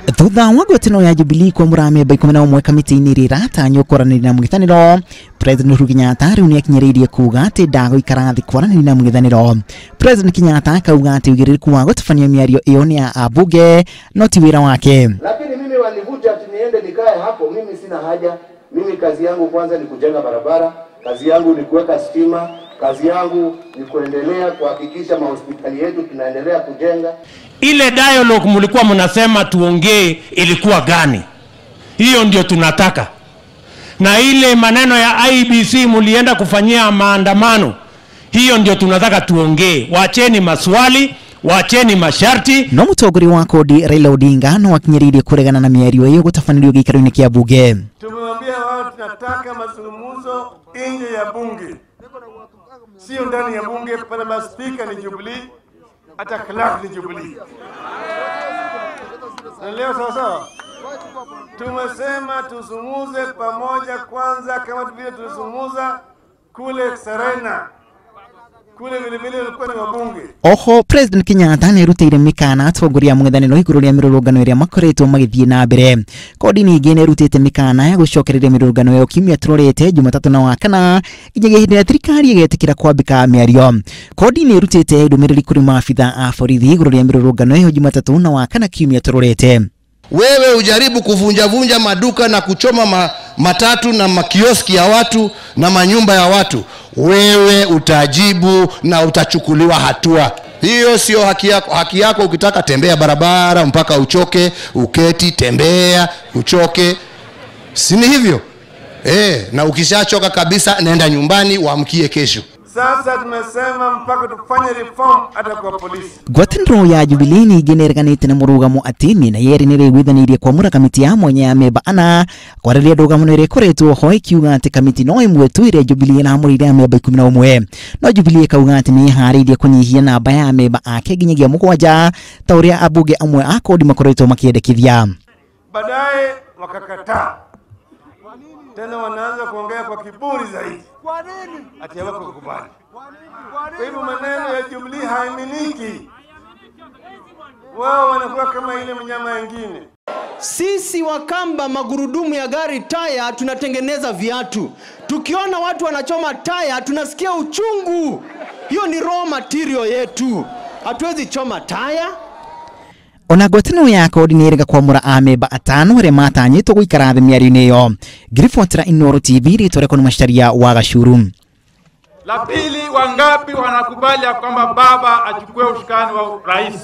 Thutha wa ngwatanĩro ya Jubilee kwa mũramemba 11 kamĩtĩ-inĩ rĩratanywo kwaranĩria na mũng'ethanĩro, President Uhuru Kenyatta rĩu nĩakinyĩrĩirie kuuga atĩ ndagũikara thĩ kwaranĩria na mũng'ethanĩro. President Kenyatta akauga atĩ ũigĩrĩrĩku wa gũtabania mĩario ĩyo nĩ ya ambunge no ti wĩra wake. Lakini mimi wanivuta ati niende nikae hapo, mimi sina haja. Mimi kazi yangu kwanza ni kujenga barabara, kazi yangu ni kuweka stima, kazi yangu ni kuendelea kuhakikisha mahospitali yetu tunaendelea kujenga. Ile dialogue mlikuwa mnasema tuongee ilikuwa gani? Hiyo ndio tunataka. Na ile maneno ya IEBC mlienda kufanyia maandamano, hiyo ndio tunataka tuongee. Waacheni maswali, waacheni masharti. No mũtongoria wa kodi Raila Odinga no akinyĩrĩirie kuregana na mĩario ĩyo gũtabanĩrio gĩikaro-inĩ kĩa bunge. Tumemwambia wao tunataka mazungumzo nje ya bunge, sio ndani ya bunge. Pale maspika ni Jubilee, hata clerk ni Jubilee. Na leo sawa, tumesema tuzungumze pamoja kwanza, kama vile tulizungumza kule Serena, kule vile ulikuwa ni wabunge. Oho, President Kenyatta nĩerutĩire mĩkana atongoria mũng'ethanĩro igũrũ rĩa mĩrũrũngano ĩrĩa makoretwo magĩthiĩ na mbere. Kodi ningĩ nĩerutĩte mĩkana ya gũcokereria mĩrũrũngano ĩyo kiumia tũrorete Jumatatũ na Wakana nginyagia hĩndĩ ĩrĩa thirikari ĩgetĩkĩra kwambĩka mĩario. Kodi nĩerutĩte ndũmĩrĩri kũrĩ maabitha a borithi igũrũ rĩa mĩrũrũngano ĩyo Jumatatũ na Wakana kiumia tũrorete. Wewe ujaribu kuvunja maduka na kuchoma matatu na makioski ya watu na manyumba ya watu, wewe utajibu na utachukuliwa hatua. Hiyo sio haki yako. Haki yako ukitaka tembea barabara mpaka uchoke, uketi, tembea, uchoke. Si ni hivyo? Na ukishachoka kabisa nenda nyumbani uamkie kesho. Sasa tumesema mpaka tufanye reform hata kwa polisi. Ngwatanĩro ya Jubilee ningĩ nĩĩreganĩte na mũrũgamo atĩ mĩena yerĩ nĩĩrĩiguithanĩirie kwamũra kamĩtĩ ya mwanya ya memba ana kwarĩrĩria ndũgamo ĩrĩa ĩkoretwo ho ĩkiuga atĩ kamĩtĩ no ĩmwe tu ĩrĩa Jubilee ĩramũrĩire ya memba 11. No Jubilee ĩkauga atĩ nĩĩharĩirie kũnyihia namba ya memba ake nginyagia 7 ta ũrĩa ambunge amwe a kodi makoretwo makĩendekithia. Baadaye wakakataa. Tena wanaanza kuongea kwa kiburi zaidi. Kwa nini? Ati hawako kukubali. Kwa hivyo maneno ya Jubilee haiminiki. Wao wanakuwa kama ile mnyama wengine. Sisi Wakamba magurudumu ya gari taya tunatengeneza viatu. Tukiona watu wanachoma taya tunasikia uchungu. Hiyo ni raw material yetu. Hatuwezi choma taya. Ona ngwatanĩro ya kodi nĩĩrega kwamũra amemba 5 arĩa matanyĩtwo gũikara thĩ mĩario-inĩ ĩyo. Ngiribotera Inooro TV rĩtwa rĩakwa nĩ Macharia wa Gachuru. La pili, wangapi wanakubali kwamba baba achukue ushukani wa rais?